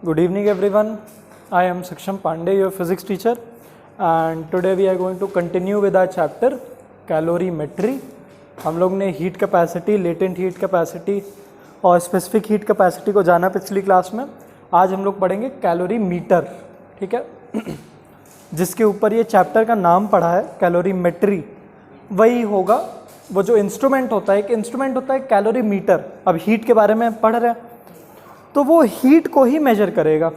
Good evening everyone. I am Saksham Pandey, your physics teacher, and today we are going to continue with our chapter calorimetry. हम लोग ने heat capacity, latent heat capacity और specific heat capacity को जाना पिछली class में. आज हम लोग पढ़ेंगे कैलोरीमीटर, ठीक है. जिसके ऊपर ये चैप्टर का नाम पढ़ा है कैलोरीमेट्री, वही होगा. वो जो इंस्ट्रूमेंट होता है, एक इंस्ट्रूमेंट होता है कैलोरीमीटर. अब हीट के बारे में पढ़ रहे हैं तो वो हीट को ही मेजर करेगा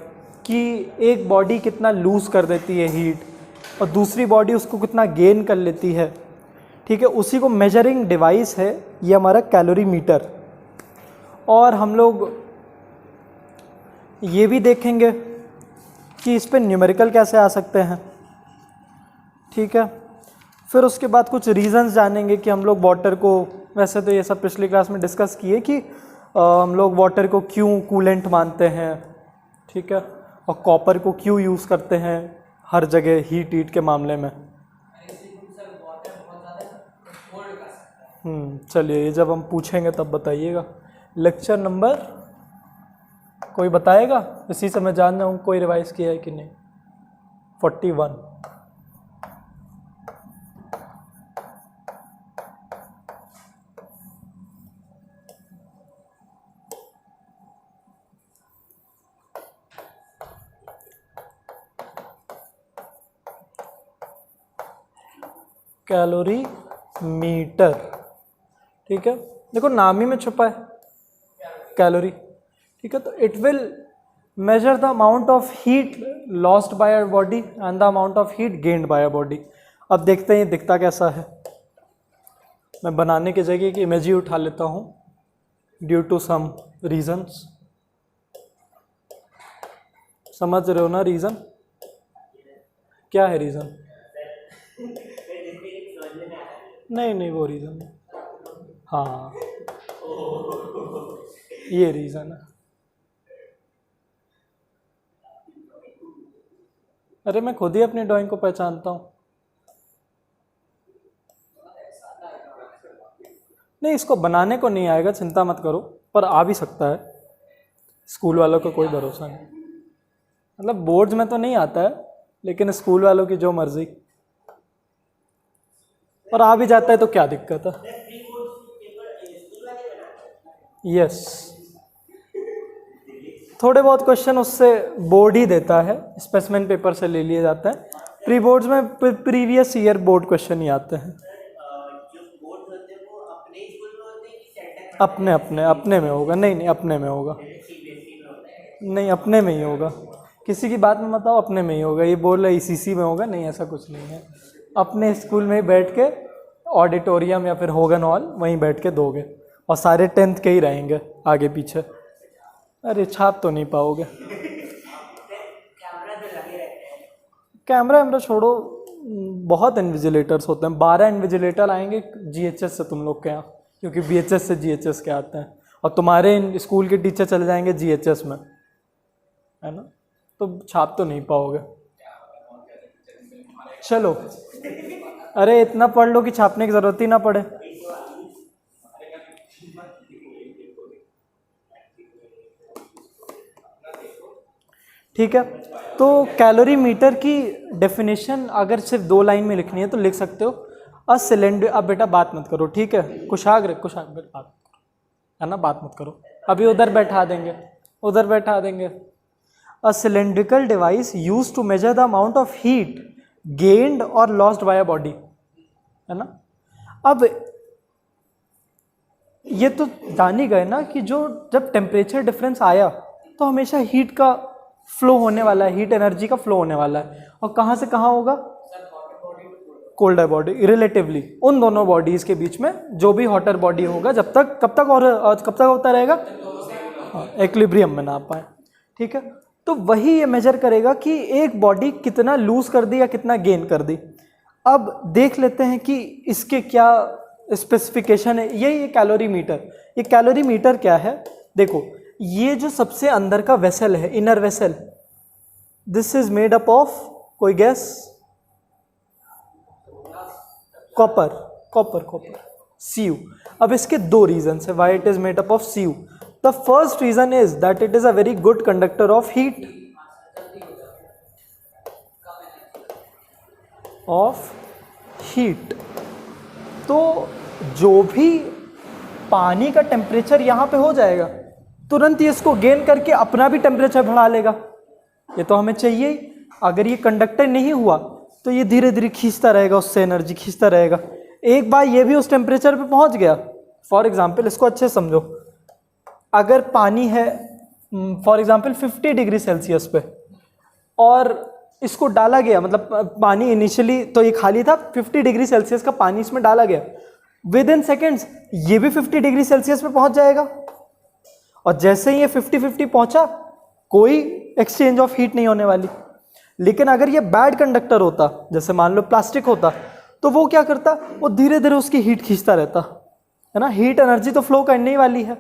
कि एक बॉडी कितना लूज़ कर देती है हीट और दूसरी बॉडी उसको कितना गेन कर लेती है, ठीक है. उसी को मेजरिंग डिवाइस है ये हमारा कैलोरीमीटर. और हम लोग ये भी देखेंगे कि इस पे न्यूमेरिकल कैसे आ सकते हैं, ठीक है. फिर उसके बाद कुछ रीज़न्स जानेंगे कि हम लोग वाटर को, वैसे तो ये सब पिछली क्लास में डिस्कस किए कि हम लोग वाटर को क्यों कूलेंट मानते हैं, ठीक है, और कॉपर को क्यों यूज़ करते हैं हर जगह हीट के मामले में. चलिए, ये जब हम पूछेंगे तब बताइएगा. लेक्चर नंबर कोई बताएगा, इसी समय जान जाऊँ कोई रिवाइज किया है कि नहीं. 41. कैलोरी मीटर, ठीक है. देखो नाम ही में छुपा है कैलोरी, ठीक है. तो it will measure the amount of heat lost by our body and the amount of heat gained by our body. अब देखते हैं ये दिखता कैसा है. मैं बनाने की जगह की इमेज ही उठा लेता हूँ ड्यू टू सम रीजंस. समझ रहे हो ना रीज़न? क्या है रीज़न? नहीं वो रीज़न नहीं. हाँ, ये रीज़न है. अरे मैं खुद ही अपनी ड्राइंग को पहचानता हूँ. नहीं, इसको बनाने को नहीं आएगा, चिंता मत करो, पर आ भी सकता है. स्कूल वालों का कोई भरोसा नहीं. मतलब बोर्ड्स में तो नहीं आता है, लेकिन स्कूल वालों की जो मर्जी. और आ भी जाता है तो क्या दिक्कत है. यस, थोड़े बहुत क्वेश्चन उससे बोर्ड ही देता है, स्पेसिमेन पेपर से ले लिए जाते हैं. प्री बोर्ड्स में प्रीवियस ईयर बोर्ड क्वेश्चन ही आते हैं. अपने में होगा. नहीं अपने में होगा. नहीं, अपने में ही होगा. किसी की बात में मत आओ, अपने में ही होगा. ये बोल रहे ईसीसी में होगा, नहीं ऐसा कुछ नहीं है. अपने स्कूल में ही बैठ के ऑडिटोरियम या फिर होगन हॉल, वहीं बैठ के दोगे. और सारे 10th के ही रहेंगे आगे पीछे. अरे छाप तो नहीं पाओगे. कैमरा छोड़ो, बहुत इन्विजिलेटर्स होते हैं. 12 इन्विजिलेटर आएंगे जीएचएस से तुम लोग के यहाँ, क्योंकि बीएचएस से जीएचएस के आते हैं. और तुम्हारे स्कूल के टीचर चले जाएंगे जीएचएस में, है ना. तो छाप तो नहीं पाओगे. चलो, अरे इतना पढ़ लो कि छापने की जरूरत ही ना पड़े. ठीक है. तो कैलोरीमीटर की डेफिनेशन अगर सिर्फ 2 लाइन में लिखनी है तो लिख सकते हो. A cylinder. अब बेटा बात मत करो, ठीक है. कुशाग्र बात है ना, बात मत करो. अभी उधर बैठा देंगे. A cylindrical device used to measure the amount of heat gained और लॉस्ट बाय अ बॉडी, है ना. अब ये तो जान ही गए ना कि जब टेम्परेचर डिफरेंस आया तो हमेशा हीट का फ्लो होने वाला है, हीट एनर्जी का फ्लो होने वाला है. और कहाँ से कहाँ होगा? Colder body relatively. उन दोनों बॉडीज के बीच में जो भी हॉटर बॉडी होगा, कब तक होता रहेगा, एक्विलिब्रियम में ना पाए, ठीक है. तो वही ये मेजर करेगा कि एक बॉडी कितना लूज कर दी या कितना गेन कर दी. अब देख लेते हैं कि इसके क्या स्पेसिफिकेशन है. ये कैलोरीमीटर. ये कैलोरीमीटर क्या है? देखो, ये जो सबसे अंदर का वेसल है, inner vessel, this is made up of, कोई गैस? कॉपर. Cu. अब इसके 2 रीजन है why it is made up of Cu. The first reason is that it is a very good conductor of heat, तो जो भी पानी का temperature यहाँ पे हो जाएगा, तुरंत ये इसको गेन करके अपना भी टेम्परेचर बढ़ा लेगा। ये तो हमें चाहिए ही। अगर ये कंडक्टर नहीं हुआ तो ये धीरे धीरे खींचता रहेगा, उससे एनर्जी खींचता रहेगा। एक बार ये भी उस टेम्परेचर पे पहुंच गया, फॉर एग्जाम्पल इसको अच्छे समझो, अगर पानी है फॉर एग्जाम्पल 50 डिग्री सेल्सियस पे और इसको डाला गया, मतलब पानी इनिशियली तो ये खाली था, 50 डिग्री सेल्सियस का पानी इसमें डाला गया, विद इन सेकेंड्स ये भी 50 डिग्री सेल्सियस पे पहुंच जाएगा। और जैसे ही ये 50-50 पहुंचा, कोई एक्सचेंज ऑफ हीट नहीं होने वाली। लेकिन अगर ये बैड कंडक्टर होता, जैसे मान लो प्लास्टिक होता, तो वो क्या करता, वो धीरे धीरे उसकी हीट खींचता रहता है ना। हीट एनर्जी तो फ्लो करने ही वाली है,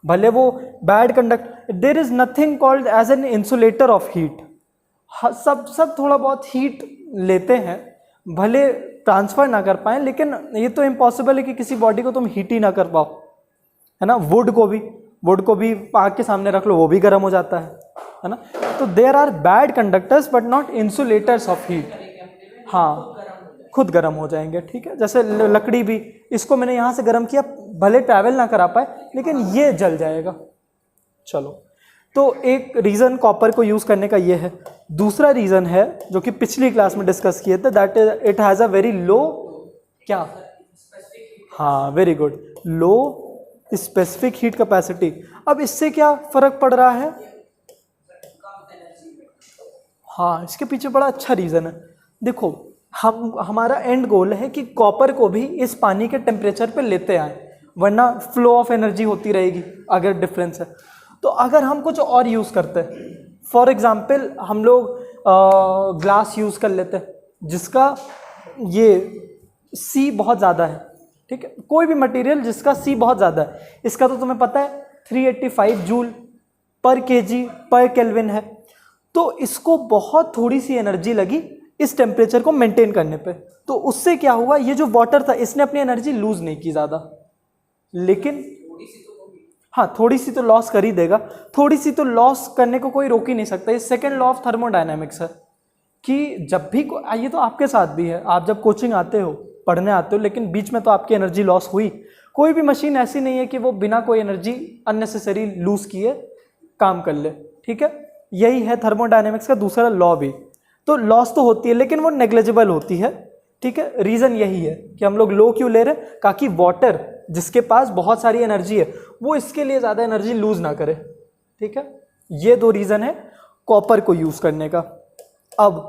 भले वो bad conduct. There is nothing called as an insulator of heat. सब थोड़ा बहुत हीट लेते हैं, भले ट्रांसफर ना कर पाए, लेकिन ये तो इम्पॉसिबल है कि किसी बॉडी को तुम हीट ही ना कर पाओ, है ना। वुड को भी आग के सामने रख लो, वो भी गर्म हो जाता है ना। तो there are bad conductors but not insulators of heat. हाँ, खुद गर्म हो जाएंगे, ठीक है। जैसे लकड़ी भी, इसको मैंने यहाँ से गर्म किया, भले ट्रैवल ना करा पाए, लेकिन ये जल जाएगा। चलो, तो एक रीज़न कॉपर को यूज़ करने का ये है। दूसरा रीज़न है जो कि पिछली क्लास में डिस्कस किए थे, that is it has a very low, क्या, हाँ वेरी गुड, लो स्पेसिफिक हीट कैपेसिटी। अब इससे क्या फ़र्क पड़ रहा है, हाँ इसके पीछे बड़ा अच्छा रीज़न है। देखो, हमारा एंड गोल है कि कॉपर को भी इस पानी के टेम्परेचर पे लेते आए, वरना फ्लो ऑफ एनर्जी होती रहेगी अगर डिफरेंस है। तो अगर हम कुछ और यूज़ करते हैं, फॉर एग्जांपल हम लोग ग्लास यूज़ कर लेते हैं जिसका ये सी बहुत ज़्यादा है, ठीक है। कोई भी मटेरियल जिसका सी बहुत ज़्यादा है, इसका तो तुम्हें पता है 385 जूल पर केजी पर केल्विन है। तो इसको बहुत थोड़ी सी एनर्जी लगी इस टेम्परेचर को मेंटेन करने पे। तो उससे क्या हुआ, ये जो वाटर था इसने अपनी एनर्जी लूज नहीं की ज़्यादा, लेकिन हाँ थोड़ी सी तो लॉस कर ही देगा। थोड़ी सी तो लॉस करने को कोई रोक ही नहीं सकता। ये सेकेंड लॉ ऑफ थर्मोडायनेमिक्स है कि जब भी, ये तो आपके साथ भी है, आप जब कोचिंग आते हो, पढ़ने आते हो, लेकिन बीच में तो आपकी एनर्जी लॉस हुई। कोई भी मशीन ऐसी नहीं है कि वो बिना कोई एनर्जी अननेसेसरी लूज किए काम कर ले, ठीक है। यही है थर्मोडायनेमिक्स का दूसरा लॉ भी। तो लॉस तो होती है लेकिन वो नेग्लिजिबल होती है, ठीक है। रीज़न यही है कि हम लोग लो क्यों ले रहे हैं, ताकि वाटर जिसके पास बहुत सारी एनर्जी है वो इसके लिए ज़्यादा एनर्जी लूज ना करे, ठीक है। ये दो रीज़न है कॉपर को यूज़ करने का। अब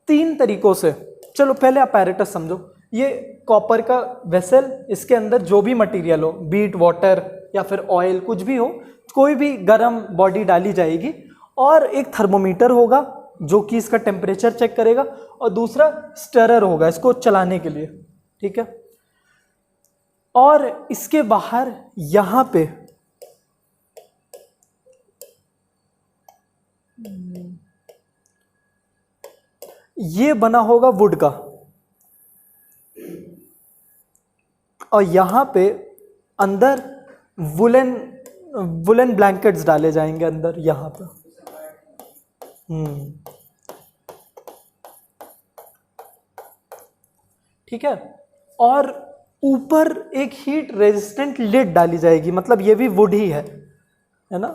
3 तरीकों से, चलो पहले अपैरेटस समझो। ये कॉपर का वेसल, इसके अंदर जो भी मटेरियल हो, बीट वाटर या फिर ऑयल, कुछ भी हो, कोई भी गर्म बॉडी डाली जाएगी, और एक थर्मोमीटर होगा जो कि इसका टेम्परेचर चेक करेगा, और दूसरा स्टरर होगा इसको चलाने के लिए, ठीक है। और इसके बाहर यहाँ पे ये बना होगा वुड का, और यहाँ पे अंदर वुलन ब्लैंकेट्स डाले जाएंगे अंदर यहाँ पे। ठीक है। और ऊपर एक हीट रेजिस्टेंट लिड डाली जाएगी, मतलब ये भी वुड ही है ना,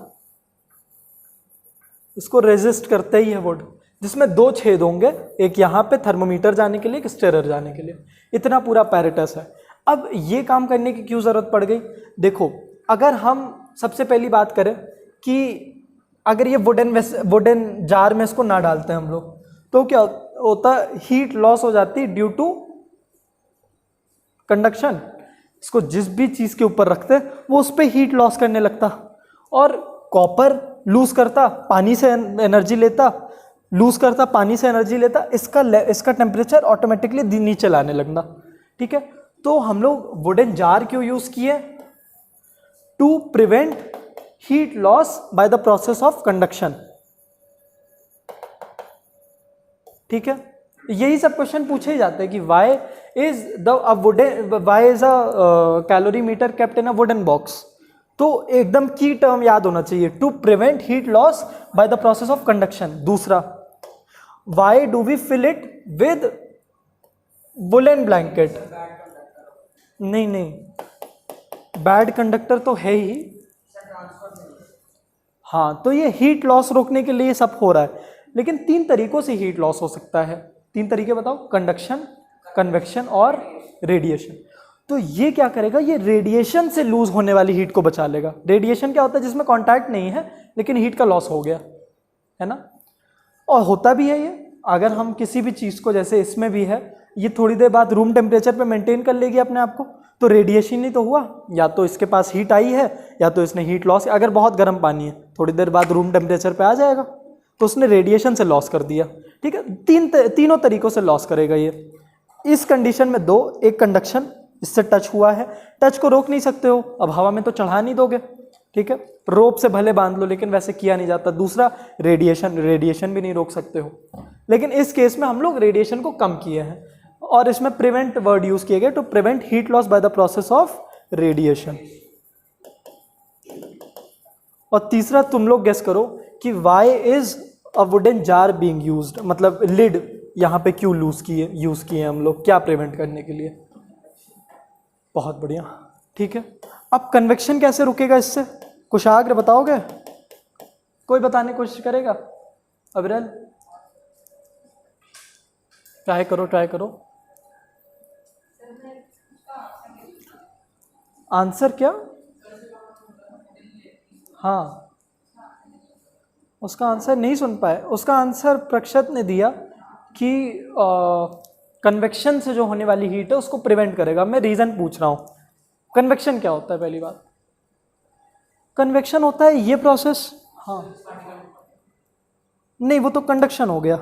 इसको रेजिस्ट करते ही है वुड, जिसमें 2 छेद होंगे, एक यहाँ पे थर्मोमीटर जाने के लिए, एक स्टेरर जाने के लिए। इतना पूरा पैरेटस है। अब ये काम करने की क्यों ज़रूरत पड़ गई, देखो अगर हम सबसे पहली बात करें कि अगर ये वुडन जार में इसको ना डालते हैं हम लोग, तो क्या होता, हीट लॉस हो जाती है ड्यू टू कंडक्शन। इसको जिस भी चीज़ के ऊपर रखते हैं वो उस पर हीट लॉस करने लगता, और कॉपर लूज करता, पानी से एनर्जी लेता, लूज करता, पानी से एनर्जी लेता, इसका टेम्परेचर ऑटोमेटिकली नीचे लाने लगना, ठीक है। तो हम लोग वुडन जार क्यों यूज़ किए, to prevent heat loss by the process of conduction, ठीक है। यही सब क्वेश्चन पूछे ही जाते हैं कि why is a calorimeter kept in a wooden box. तो एकदम की टर्म याद होना चाहिए, to prevent heat loss by the process of conduction. दूसरा, why do we fill it with woollen blanket? नहीं नहीं, बैड कंडक्टर तो है ही। हाँ, तो ये हीट लॉस रोकने के लिए सब हो रहा है, लेकिन 3 तरीकों से हीट लॉस हो सकता है। 3 तरीके बताओ, कंडक्शन, कन्वेक्शन और रेडिएशन। तो ये क्या करेगा, ये रेडिएशन से लूज होने वाली हीट को बचा लेगा। रेडिएशन क्या होता है, जिसमें कांटेक्ट नहीं है लेकिन हीट का लॉस हो गया, है ना। और होता भी है ये, अगर हम किसी भी चीज़ को, जैसे इसमें भी है, ये थोड़ी देर बाद रूम टेम्परेचर पे मेंटेन कर लेगी अपने आप को, तो रेडिएशन ही तो हुआ, या तो इसके पास हीट आई है या तो इसने हीट लॉस। अगर बहुत गर्म पानी है, थोड़ी देर बाद रूम टेम्परेचर पे आ जाएगा, तो उसने रेडिएशन से लॉस कर दिया। ठीक है, तीनों तरीकों से लॉस करेगा ये। इस कंडीशन में 2, एक कंडक्शन, इससे टच हुआ है, टच को रोक नहीं सकते हो, अब हवा में तो चढ़ा नहीं दोगे, ठीक है, रोप से भले बांध लो लेकिन वैसे किया नहीं जाता। दूसरा, रेडिएशन, रेडिएशन भी नहीं रोक सकते हो, लेकिन इस केस में हम लोग रेडिएशन को कम किए हैं, और इसमें प्रिवेंट वर्ड यूज किए गए, to prevent heat loss by the process of radiation. और तीसरा, तुम लोग गेस करो कि why is a wooden jar being used, मतलब लिड यहाँ पे क्यों यूज किए हम लोग, क्या प्रिवेंट करने के लिए। बहुत बढ़िया, ठीक है। अब कन्वेक्शन कैसे रुकेगा इससे, कुशाग्र बताओगे? कोई बताने की कोशिश करेगा? अविरल, ट्राई करो। आंसर क्या? हाँ, उसका आंसर नहीं सुन पाए। उसका आंसर प्रक्षत ने दिया कि कन्वेक्शन से जो होने वाली हीट है उसको प्रिवेंट करेगा। मैं रीजन पूछ रहा हूँ, कन्वेक्शन क्या होता है? पहली बात, कन्वेक्शन होता है ये प्रोसेस। हाँ, नहीं, वो तो कंडक्शन हो गया।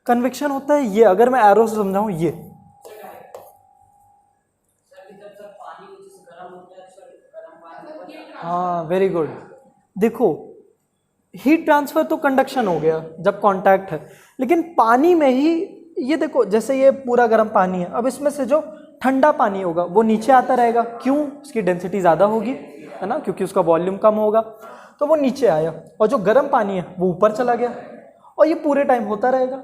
कन्वेक्शन होता है ये, अगर मैं एरो से समझाऊं, ये हाँ, वेरी गुड। देखो, हीट ट्रांसफर तो कंडक्शन हो गया जब कांटेक्ट है, लेकिन पानी में ही ये देखो, जैसे ये पूरा गर्म पानी है, अब इसमें से जो ठंडा पानी होगा वो नीचे आता रहेगा। क्यों? उसकी डेंसिटी ज़्यादा होगी, है ना, क्योंकि उसका वॉल्यूम कम होगा, तो वो नीचे आया, और जो गर्म पानी है वो ऊपर चला गया, और ये पूरे टाइम होता रहेगा।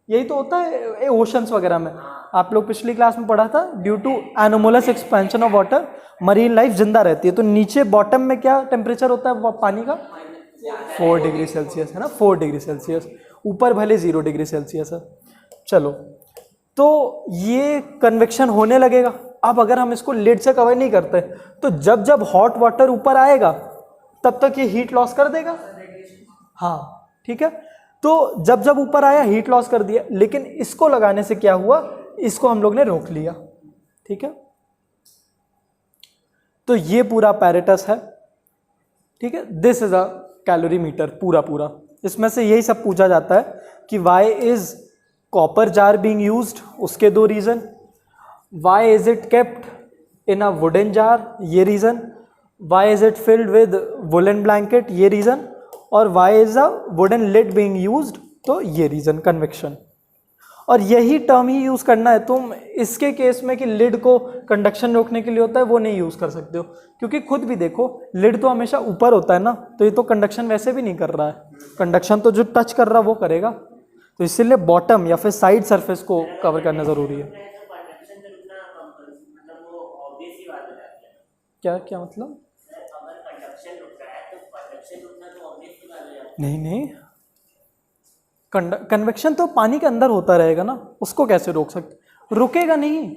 यही तो होता है ओशंस वगैरह में। आप लोग पिछली क्लास में पढ़ा था, due to anomalous expansion of water marine life जिंदा रहती है। तो नीचे बॉटम में क्या टेम्परेचर होता है पानी का? 4 डिग्री सेल्सियस, है ना, 4 डिग्री सेल्सियस। ऊपर भले 0 डिग्री सेल्सियस है। चलो, तो ये कन्वेक्शन होने लगेगा। अब अगर हम इसको लिड से कवर नहीं करते, तो जब जब हॉट वाटर ऊपर आएगा तब तक ये हीट लॉस कर देगा। हाँ, ठीक है, तो जब जब ऊपर आया हीट लॉस कर दिया, लेकिन इसको लगाने से क्या हुआ, इसको हम लोग ने रोक लिया। ठीक है, तो ये पूरा पैरेटस है। ठीक है, दिस इज अ कैलोरीमीटर पूरा। इसमें से यही सब पूछा जाता है कि why is copper jar being used, उसके 2 reason. Why is it kept in a wooden jar, ये reason. Why is it filled with woollen blanket, ये रीजन। और why is a wooden lid being used, तो ये reason, convection. और यही term ही use करना है। तुम इसके केस में कि लिड को कंडक्शन रोकने के लिए होता है, वो नहीं यूज कर सकते हो, क्योंकि खुद भी देखो, लिड तो हमेशा ऊपर होता है ना, तो ये तो कंडक्शन वैसे भी नहीं कर रहा है। कंडक्शन तो जो टच कर रहा है वो करेगा, तो इसीलिए बॉटम या फिर साइड सरफेस को कवर करना जरूरी है। क्या मतलब? नहीं, कन्वेक्शन तो पानी के अंदर होता रहेगा ना, उसको कैसे रोक सकते? रुकेगा नहीं,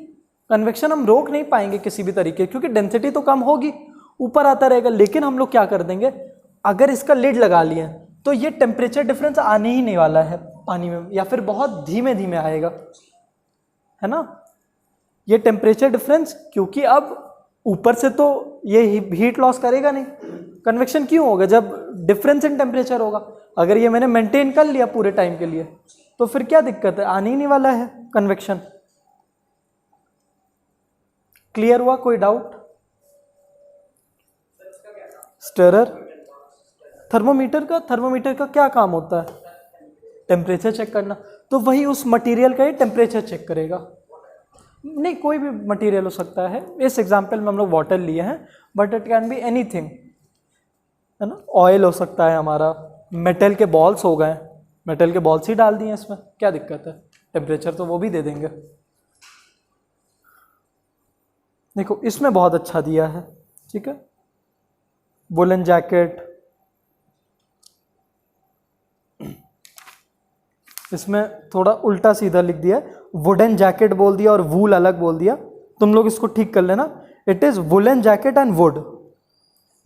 कन्वेक्शन हम रोक नहीं पाएंगे किसी भी तरीके, क्योंकि डेंसिटी तो कम होगी, ऊपर आता रहेगा। लेकिन हम लोग क्या कर देंगे, अगर इसका लिड लगा लिए तो ये टेम्परेचर डिफरेंस आने ही नहीं वाला है पानी में, या फिर बहुत धीमे धीमे आएगा, है ना, ये टेम्परेचर डिफरेंस, क्योंकि अब ऊपर से तो ये हीट लॉस करेगा नहीं। कन्वेक्शन क्यों होगा? जब डिफरेंस इन टेम्परेचर होगा। अगर ये मैंने मेंटेन कर लिया पूरे टाइम के लिए, तो फिर क्या दिक्कत है, आने ही नहीं वाला है कन्वेक्शन। क्लियर हुआ? कोई डाउट? स्टिरर, थर्मोमीटर का क्या काम होता है? टेम्परेचर चेक करना। तो वही उस मटेरियल का ही टेम्परेचर चेक करेगा। नहीं, कोई भी मटेरियल हो सकता है। इस एग्जांपल में हम लोग वाटर लिए हैं, but it can be anything. है ना, ऑयल हो सकता है हमारा, मेटल के बॉल्स हो गए, मेटल के बॉल्स ही डाल दिए इसमें, क्या दिक्कत है, टेम्परेचर तो वो भी दे देंगे। देखो इसमें बहुत अच्छा दिया है, ठीक है, वुलन जैकेट, इसमें थोड़ा उल्टा सीधा लिख दिया है, वुडन जैकेट बोल दिया और वूल अलग बोल दिया, तुम लोग इसको ठीक कर लेना, it is woollen jacket and would,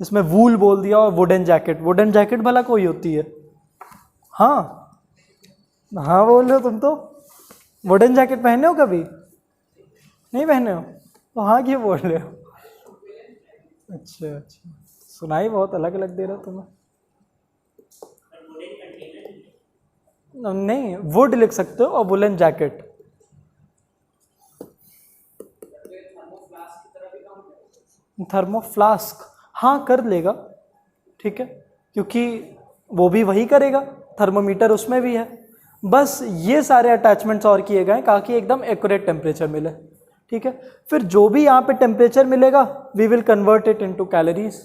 इसमें वूल बोल दिया और वुडन जैकेट, वुडन जैकेट भला कोई होती है, हाँ हाँ बोल रहे हो तुम, तो वुडन जैकेट पहने हो कभी, नहीं पहने हो, तो हाँ क्यों बोल रहे हो, अच्छा अच्छा, सुनाई बहुत अलग अलग दे रहा तुम्हें, नहीं वुड लिख सकते हो और वुलन जैकेट, थर्मोफ्लास्क हाँ कर लेगा, ठीक है, क्योंकि वो भी वही करेगा, थर्मोमीटर उसमें भी है, बस ये सारे अटैचमेंट्स और किए गए ताकि एकदम एक्यूरेट टेम्परेचर मिले, ठीक है। फिर जो भी यहाँ पे टेम्परेचर मिलेगा we will convert it into calories,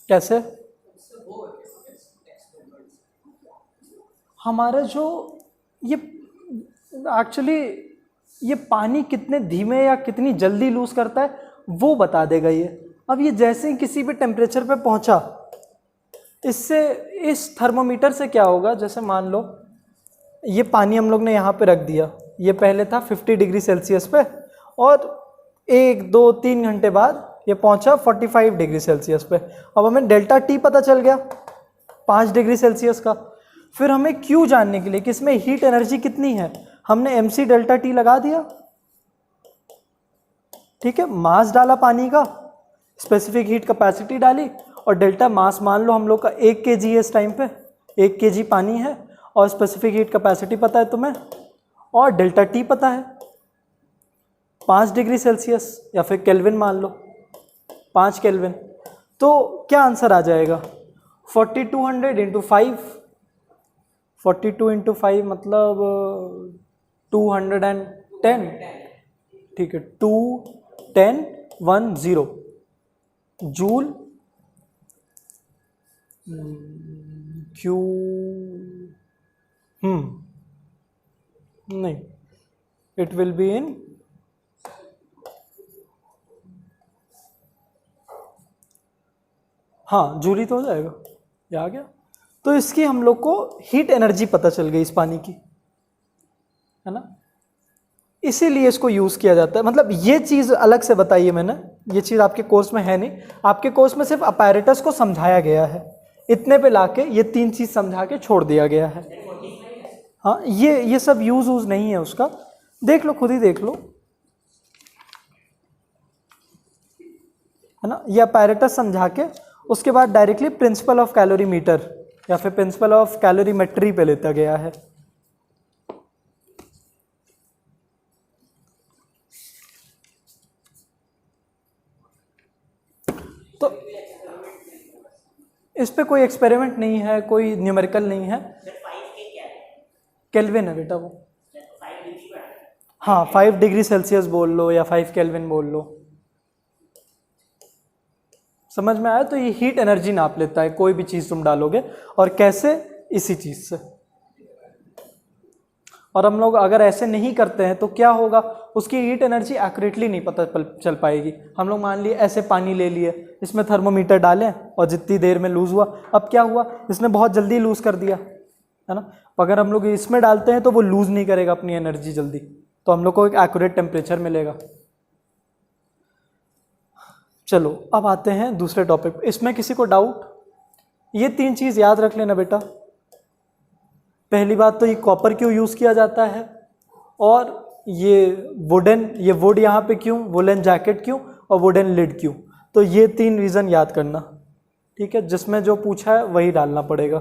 कैसे, हमारा जो ये एक्चुअली ये पानी कितने धीमे या कितनी जल्दी लूज करता है वो बता देगा ये। अब ये जैसे ही किसी भी टेम्परेचर पे पहुंचा, इससे इस थर्मोमीटर से क्या होगा, जैसे मान लो ये पानी हम लोग ने यहाँ पे रख दिया, ये पहले था 50 डिग्री सेल्सियस पे और 1-2-3 घंटे बाद ये पहुंचा 45 डिग्री सेल्सियस पे, अब हमें डेल्टा टी पता चल गया 5 डिग्री सेल्सियस का। फिर हमें क्यू जानने के लिए कि इसमें हीट एनर्जी कितनी है, हमने एम सी डेल्टा टी लगा दिया, ठीक है, मास डाला पानी का, स्पेसिफिक हीट कैपेसिटी डाली और डेल्टा मास मान लो हम लोग का 1 kg है इस टाइम पे, 1 kg पानी है और स्पेसिफिक हीट कैपेसिटी पता है तुम्हें और डेल्टा टी पता है 5 डिग्री सेल्सियस या फिर केल्विन मान लो 5 केल्विन, तो क्या आंसर आ जाएगा 4200 इंटू 5, 42 इंटू 5 मतलब 210, ठीक है, 210 जूल क्यू, नहीं इट विल बी इन हाँ जूल ही तो हो जाएगा, ये आ गया। तो इसकी हम लोग को हीट एनर्जी पता चल गई इस पानी की, है ना, इसीलिए इसको यूज किया जाता है। मतलब ये चीज अलग से बताई है मैंने, ये चीज आपके कोर्स में है नहीं, आपके कोर्स में सिर्फ अपैरेटस को समझाया गया है, इतने पे लाके ये 3 चीज समझा के छोड़ दिया गया है। हाँ ये सब यूज नहीं है उसका, देख लो खुद ही देख लो, है ना, ये अपैरेटस समझा के उसके बाद डायरेक्टली प्रिंसिपल ऑफ कैलोरीमीटर या फिर प्रिंसिपल ऑफ कैलोरीमेट्री पे लेता गया है। तो इस पे कोई एक्सपेरिमेंट नहीं है, कोई न्यूमेरिकल नहीं है, केल्विन है बेटा वो, हाँ 5 डिग्री सेल्सियस बोल लो या 5 केल्विन बोल लो, समझ में आया। तो ये हीट एनर्जी नाप लेता है, कोई भी चीज तुम डालोगे, और कैसे, इसी चीज से। और हम लोग अगर ऐसे नहीं करते हैं तो क्या होगा, उसकी हीट एनर्जी एक्यूरेटली नहीं पता चल पाएगी। हम लोग मान लिए ऐसे पानी ले लिए, इसमें थर्मोमीटर डालें और जितनी देर में लूज हुआ, अब क्या हुआ, इसने बहुत जल्दी लूज कर दिया, है ना, अगर हम लोग इसमें डालते हैं तो वो लूज नहीं करेगा अपनी एनर्जी जल्दी, तो हम लोग को एक एक्यूरेट टेम्परेचर मिलेगा। चलो अब आते हैं दूसरे टॉपिक पे, इसमें किसी को डाउट, ये 3 चीज याद रख लेना बेटा। पहली बात तो ये कॉपर क्यों यूज किया जाता है, और ये वुड यहाँ पे क्यों, वुलन जैकेट क्यों, और वुडन लिड क्यों, तो ये 3 रीजन याद करना, ठीक है, जिसमें जो पूछा है वही डालना पड़ेगा।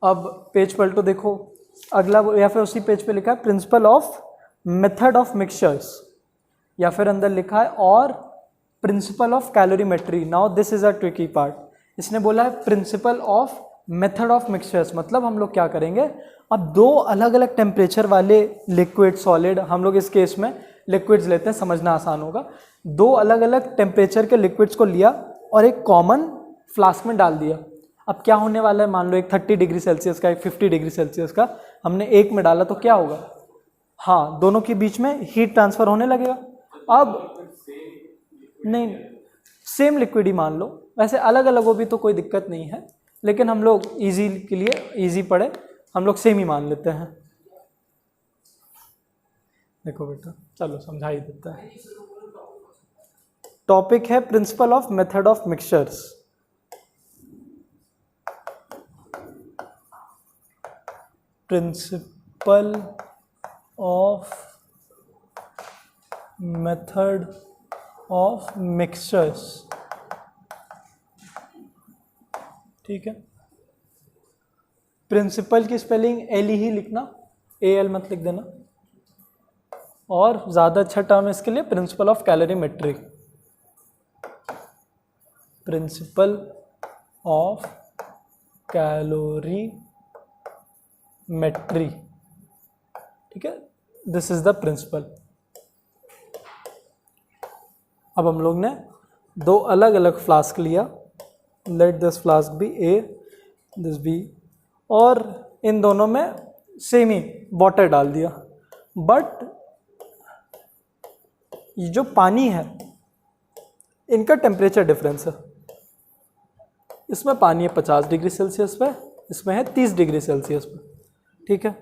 अब पेज पलटो, देखो अगला, या फिर उसी पेज पे लिखा है principle of method of mixtures, या फिर अंदर लिखा है और principle of calorimetry. Now this is a tricky part, इसने बोला है principle of method of mixtures, मतलब हम लोग क्या करेंगे, अब दो अलग अलग टेम्परेचर वाले लिक्विड सॉलिड, हम लोग इस केस में लिक्विड्स लेते हैं, समझना आसान होगा। दो अलग अलग टेम्परेचर के लिक्विड्स को लिया और एक कॉमन फ्लास्क में डाल दिया। अब क्या होने वाला है, मान लो एक 30 डिग्री सेल्सियस का, एक 50 डिग्री सेल्सियस का, हमने एक में डाला तो क्या होगा, हाँ दोनों के बीच में हीट ट्रांसफर होने लगेगा। अब नहीं, सेम लिक्विड ही मान लो, वैसे अलग अलग हो भी तो कोई दिक्कत नहीं है, लेकिन हम लोग इजी के लिए, इजी पड़े, हम लोग सेम ही मान लेते हैं। देखो बेटा, चलो समझा ही देता है। टॉपिक है principle of method of mixtures. Principle of method of mixtures, ठीक है। प्रिंसिपल की स्पेलिंग एल ही लिखना, AL मत लिख देना। और ज़्यादा अच्छा टर्म इसके लिए principle of calorimetry. Principle of calorimetry, ठीक है, दिस इज द प्रिंसिपल। अब हम लोग ने दो अलग अलग फ्लास्क लिया, let this flask be A, this B, और इन दोनों में सेम ही वाटर डाल दिया। बट ये जो पानी है इनका टेम्परेचर डिफरेंस है। इसमें पानी है 50 डिग्री सेल्सियस पे, इसमें है 30 डिग्री सेल्सियस पे, ठीक है।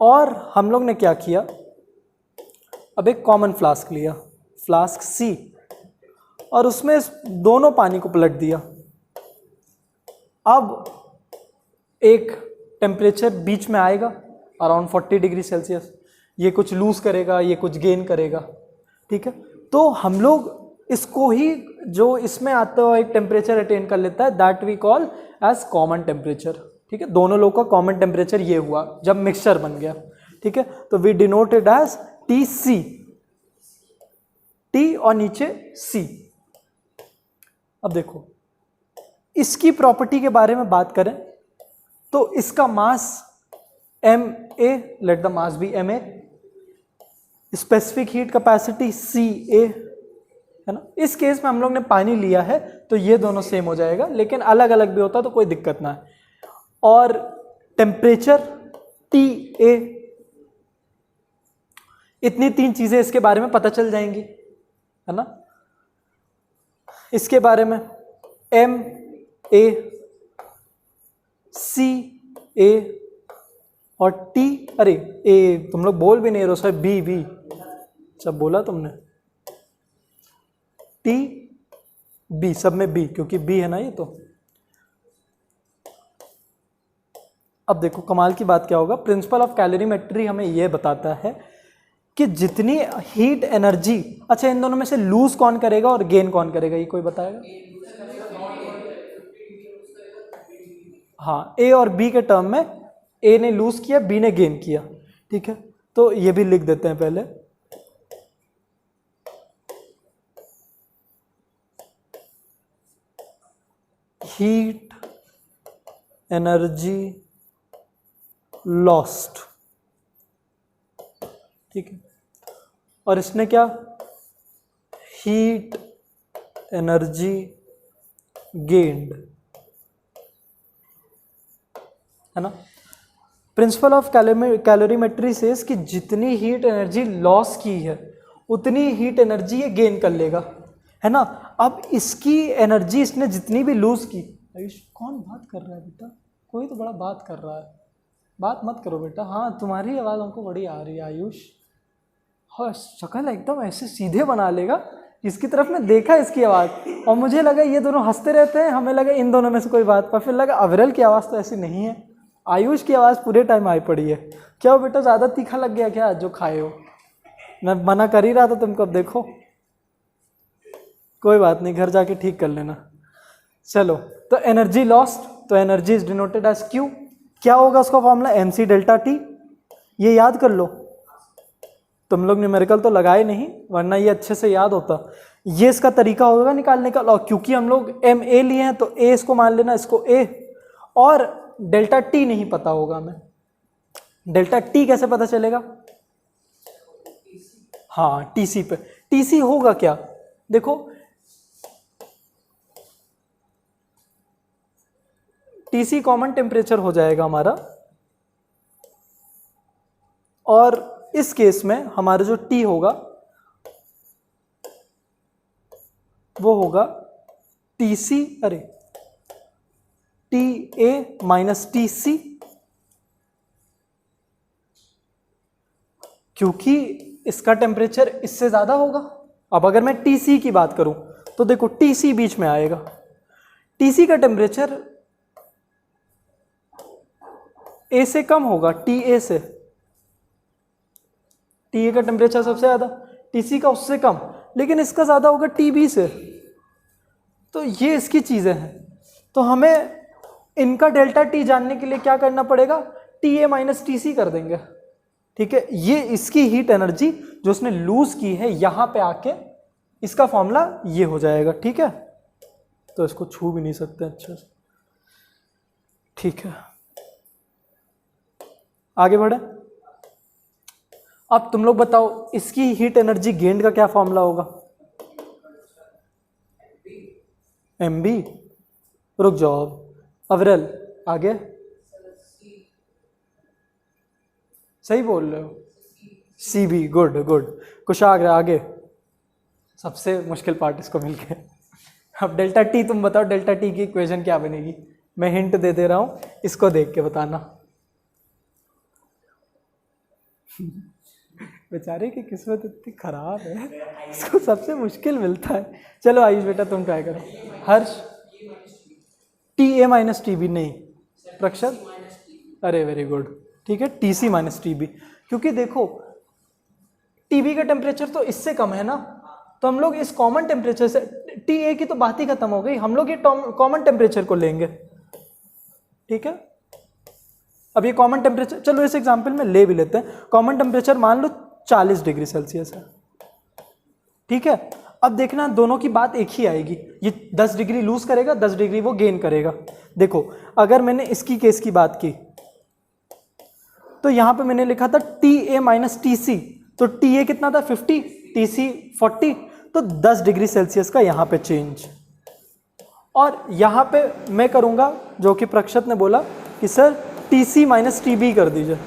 और हम लोग ने क्या किया, अब एक कॉमन फ्लास्क लिया, फ्लास्क C, और उसमें इस दोनों पानी को पलट दिया। अब एक टेम्परेचर बीच में आएगा अराउंड 40 डिग्री सेल्सियस, ये कुछ लूज करेगा, ये कुछ गेन करेगा, ठीक है। तो हम लोग इसको ही, जो इसमें आता हुआ एक टेम्परेचर अटेन कर लेता है, that we call as common temperature, ठीक है। दोनों लोग का कॉमन टेम्परेचर ये हुआ जब मिक्सचर बन गया, ठीक है। तो we denote it as TC, T और नीचे C। अब देखो इसकी प्रॉपर्टी के बारे में बात करें तो इसका mass MA, let the mass be MA, specific heat capacity CA, है ना। इस केस में हम लोग ने पानी लिया है तो ये दोनों सेम हो जाएगा, लेकिन अलग अलग भी होता तो कोई दिक्कत ना है। और टेम्परेचर TA, इतनी तीन चीजें इसके बारे में पता चल जाएंगी, है ना। इसके बारे में MA, CA और T, अरे A तुम लोग बोल भी नहीं रहे हो सर, B सब बोला तुमने, TB, सब में B, क्योंकि B है ना ये। तो अब देखो कमाल की बात क्या होगा, प्रिंसिपल ऑफ कैलोरीमेट्री हमें यह बताता है कि जितनी हीट एनर्जी, अच्छा इन दोनों में से लूज कौन करेगा और गेन कौन करेगा, ये कोई बताएगा? हाँ, A और B के टर्म में A ने लूज किया, B ने गेन किया, ठीक है। तो ये भी लिख देते हैं पहले, हीट एनर्जी लॉस्ट, ठीक है। और इसने क्या, हीट एनर्जी गेन्ड, है ना। प्रिंसिपल ऑफ कैलोरीमेट्री सेज कि जितनी हीट एनर्जी लॉस की है उतनी हीट एनर्जी ये गेन कर लेगा, है ना। अब इसकी एनर्जी इसने जितनी भी लूज की, आयुष कौन बात कर रहा है बेटा, कोई तो बड़ा बात कर रहा है, बात मत करो बेटा। हाँ तुम्हारी आवाज़ हमको बड़ी आ रही है आयुष। हाँ शक्ल एकदम ऐसे सीधे बना लेगा, इसकी तरफ मैं देखा इसकी आवाज़ और मुझे लगा ये दोनों हंसते रहते हैं, हमें लगा इन दोनों में से कोई बात, पर फिर लगा अविरल की आवाज़ तो ऐसी नहीं है, आयुष की आवाज़ पूरे टाइम आई पड़ी है। क्या हो बेटा, ज़्यादा तीखा लग गया क्या जो खाए हो? मैं मना कर ही रहा था तुमको, अब देखो कोई बात नहीं, घर जाके ठीक कर लेना। चलो, तो एनर्जी लॉस्ट, तो energy is denoted as Q। क्या होगा उसका फॉर्मूला, MC डेल्टा T, ये याद कर लो। तुम लोग न्यूमेरिकल तो लगाए नहीं, वरना ये अच्छे से याद होता। ये इसका तरीका होगा निकालने का, और क्योंकि हम लोग MA लिए हैं तो A इसको मान लेना, इसको A, और डेल्टा T नहीं पता होगा हमें, डेल्टा टी कैसे पता चलेगा? हाँ, टीसी पे। टीसी होगा क्या? देखो, टीसी कॉमन टेम्परेचर हो जाएगा हमारा, और इस केस में हमारा जो टी होगा वो होगा टीसी, अरे T A minus T C, क्योंकि इसका टेम्परेचर इससे ज्यादा होगा। अब अगर मैं टीसी की बात करूं तो देखो टीसी बीच में आएगा, टीसी का टेम्परेचर ए से कम होगा, टी ए से। टी ए का टेम्परेचर सबसे ज्यादा, टीसी का उससे कम, लेकिन इसका ज्यादा होगा टी बी से। तो ये इसकी चीजें हैं। तो हमें इनका डेल्टा टी जानने के लिए क्या करना पड़ेगा? T A minus T C कर देंगे, ठीक है। ये इसकी हीट एनर्जी जो उसने लूज की है यहां पे आके, इसका फॉर्मूला ये हो जाएगा, ठीक है। तो इसको छू भी नहीं सकते अच्छे से, ठीक है। आगे बढ़े। अब तुम लोग बताओ इसकी हीट एनर्जी गेंड का क्या फॉर्मूला होगा? एम बी, रुक जाओ अवरल, आगे सही बोल रहे हो, सी बी, गुड गुड, कुशाग्र, आगे सबसे मुश्किल पार्ट इसको मिल गया। अब डेल्टा टी तुम बताओ, डेल्टा टी की इक्वेशन क्या बनेगी? मैं हिंट दे दे रहा हूं, इसको देख के बताना। बेचारे की किस्मत इतनी खराब है, इसको सबसे मुश्किल मिलता है। चलो आयुष बेटा तुम ट्राई करो। Harsh, T A minus T B, नहीं प्रक्षर, अरे वेरी गुड, ठीक है, T C minus T B. क्योंकि देखो टी बी का टेम्परेचर तो इससे कम है ना, तो हम लोग इस कॉमन टेम्परेचर से, टी ए की तो बात ही खत्म हो गई, हम लोग ये कॉमन टेम्परेचर को लेंगे, ठीक है। अब ये कॉमन टेम्परेचर, चलो इस एग्जांपल में ले भी लेते हैं। कॉमन टेम्परेचर मान लो 40 डिग्री सेल्सियस है, ठीक है। अब देखना दोनों की बात एक ही आएगी, ये 10 डिग्री लूज करेगा, 10 डिग्री वो गेन करेगा। देखो अगर मैंने इसकी केस की बात की तो यहां पे मैंने लिखा था T A minus T C, तो टी ए कितना था 50, टी सी 40, तो 10 डिग्री सेल्सियस का यहां पे चेंज। और यहां पे मैं करूंगा जो कि प्रक्षत ने बोला कि sir T C minus T B कर दीजिए,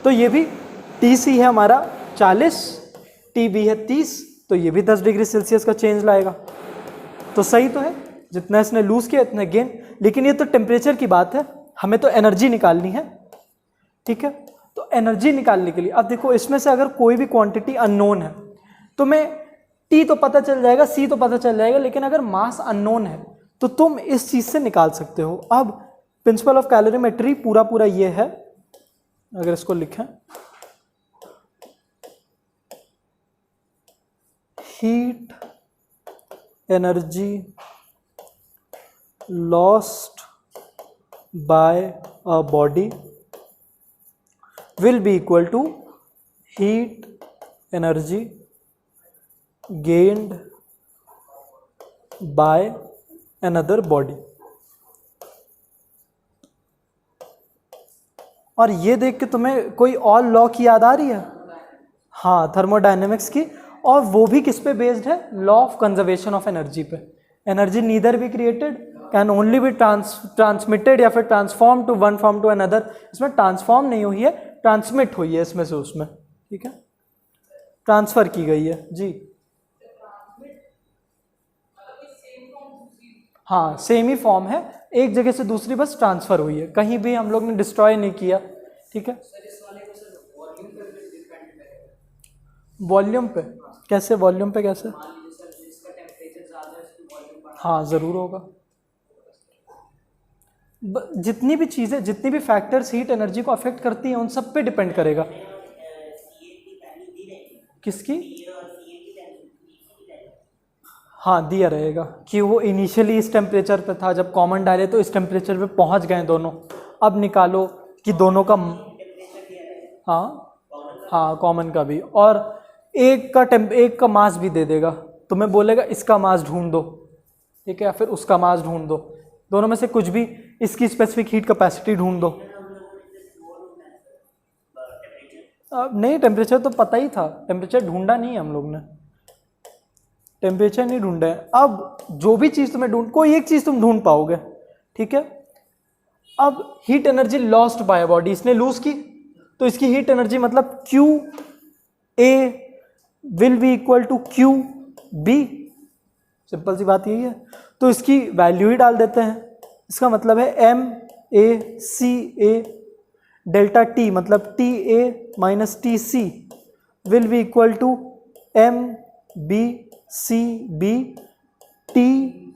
तो ये भी टी सी है हमारा 40, टी बी है 30, तो ये भी 10 डिग्री सेल्सियस का चेंज लाएगा। तो सही तो है, जितना इसने लूज किया इतना गेन। लेकिन ये तो टेम्परेचर की बात है, हमें तो एनर्जी निकालनी है, ठीक है। तो एनर्जी निकालने के लिए अब देखो इसमें से अगर कोई भी क्वांटिटी अननोन है तो मैं टी तो पता चल जाएगा, सी तो पता चल जाएगा, लेकिन अगर मास अननोन है तो तुम इस चीज से निकाल सकते हो। अब प्रिंसिपल ऑफ कैलोरीमेट्री पूरा ये है, अगर इसको लिखें, heat energy lost by a body will be equal to heat energy gained by another body। और ये देख के तुम्हें कोई और लॉ की याद आ रही है? हाँ, थर्मोडायनेमिक्स की, और वो भी किस पे बेस्ड है? Law of conservation of energy पे। Energy neither be created, can only be transmitted या फिर transform to one form to another. इसमें ट्रांसफॉर्म नहीं हुई है, ट्रांसमिट हुई है इसमें से उसमें, ठीक है, ट्रांसफर की गई है जी। हाँ, सेम ही फॉर्म है, एक जगह से दूसरी बस ट्रांसफर हुई है, कहीं भी हम लोग ने डिस्ट्रॉय नहीं किया, ठीक है। वॉल्यूम पे कैसे? वॉल्यूम पे कैसे? हाँ जरूर होगा। जितनी भी चीजें, जितनी भी फैक्टर्स हीट एनर्जी को अफेक्ट करती हैं उन सब पे डिपेंड करेगा। किसकी? हाँ दिया रहेगा कि वो इनिशियली इस टेम्परेचर पे था, जब कॉमन डाले तो इस टेम्परेचर पे पहुंच गए दोनों। अब निकालो कि दोनों का, हाँ कॉमन का भी, और एक का मास भी दे देगा, तुम्हें बोलेगा इसका मास ढूंढ दो, ठीक है, या फिर उसका मास ढूंढ दो, दोनों में से कुछ भी, इसकी स्पेसिफिक हीट कैपेसिटी ढूंढ दो। नहीं, टेम्परेचर तो पता ही था, टेम्परेचर ढूंढा नहीं है हम लोग ने, टेम्परेचर नहीं ढूंढा है। अब जो भी चीज़ तुम्हें कोई एक चीज़ तुम ढूंढ पाओगे, ठीक है। अब heat energy lost by body, इसने लूज की, तो इसकी हीट एनर्जी मतलब Q A will be equal to Q B, simple सी बात यही है। तो इसकी वैल्यू ही डाल देते हैं, इसका मतलब है M A C A delta T, मतलब T A minus T C will be equal to M B C B T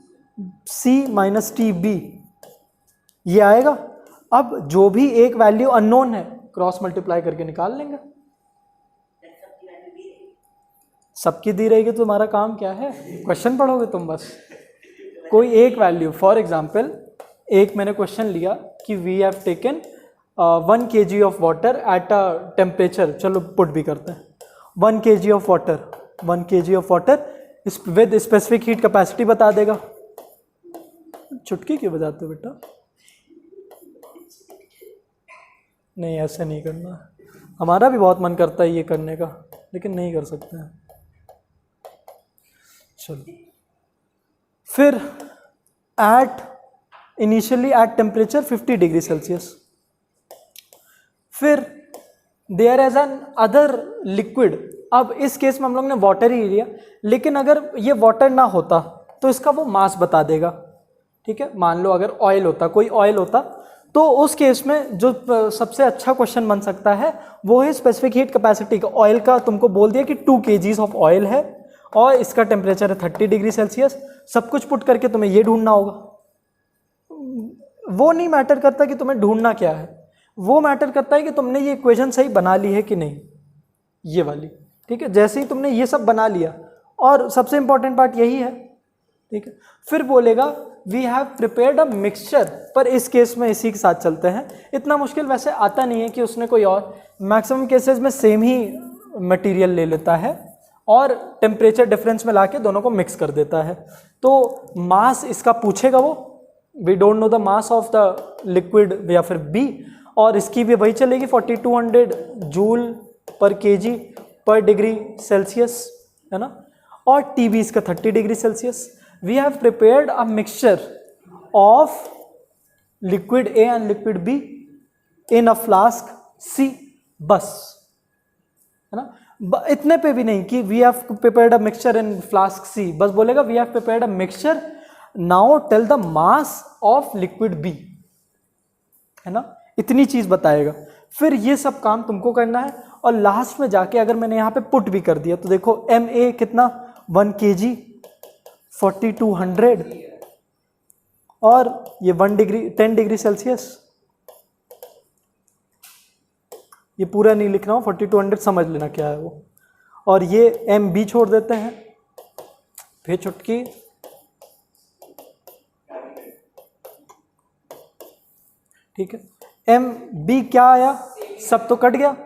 C minus T B, ये आएगा। अब जो भी एक वैल्यू अननोन है क्रॉस मल्टीप्लाई करके निकाल लेंगे। सबकी दी रहेगी तो तुम्हारा काम क्या है, क्वेश्चन पढ़ोगे तुम बस। कोई एक वैल्यू, फॉर एग्जांपल एक मैंने क्वेश्चन लिया कि we have taken 1 kg of water at a temperature, चलो पुट भी करते हैं, 1 kg of water, 1 kg of water with specific heat capacity बता देगा। चुटकी क्यों बजाते हो बेटा, नहीं ऐसे नहीं करना, हमारा भी बहुत मन करता है ये करने का लेकिन नहीं कर सकते हैं। चलो फिर initially at temperature 50 degree Celsius, फिर there as another liquid. अब इस केस में हम लोग ने वाटर ही लिया, लेकिन अगर ये वाटर ना होता तो इसका वो मास बता देगा, ठीक है। मान लो अगर ऑयल होता, कोई ऑयल होता, तो उस केस में जो सबसे अच्छा क्वेश्चन बन सकता है वो है स्पेसिफिक हीट कैपेसिटी का। ऑयल का तुमको बोल दिया कि 2 kgs ऑफ ऑयल है और इसका टेम्परेचर है 30 डिग्री सेल्सियस, सब कुछ पुट करके तुम्हें ये ढूंढना होगा। वो नहीं मैटर करता कि तुम्हें ढूंढना क्या है, वो मैटर करता है कि तुमने ये इक्वेशन सही बना ली है कि नहीं, ये वाली, ठीक है। जैसे ही तुमने ये सब बना लिया, और सबसे इंपॉर्टेंट पार्ट यही है, ठीक है, फिर बोलेगा we have prepared a mixture, पर इस केस में इसी के साथ चलते हैं। इतना मुश्किल वैसे आता नहीं है कि उसने कोई और, मैक्सिमम केसेस में सेम ही मटेरियल ले लेता है और टेम्परेचर डिफरेंस में लाके दोनों को मिक्स कर देता है। तो मास इसका पूछेगा वो, we don't know the mass of the liquid या फिर बी, और इसकी भी वही चलेगी 4200 जूल पर केजी पर डिग्री सेल्सियस, है ना, और टी बी इसका 30 degree Celsius. We have prepared a mixture of liquid A and liquid B in a flask C, बस, है ना। इतने पे भी नहीं कि we have prepared a mixture in flask C, बस बोलेगा we have prepared a mixture, now tell the mass of liquid B, है ना, इतनी चीज बताएगा। फिर ये सब काम तुमको करना है, और लास्ट में जाके अगर मैंने यहाँ पे पुट भी कर दिया तो देखो एम ए कितना 1 kg 4200 और ये 10 डिग्री सेल्सियस, ये पूरा नहीं लिख रहा हूँ, 4200 समझ लेना क्या है वो, और ये एम बी छोड़ देते हैं, फिर चुटकी, ठीक है। एम बी क्या आया, सब तो कट गया,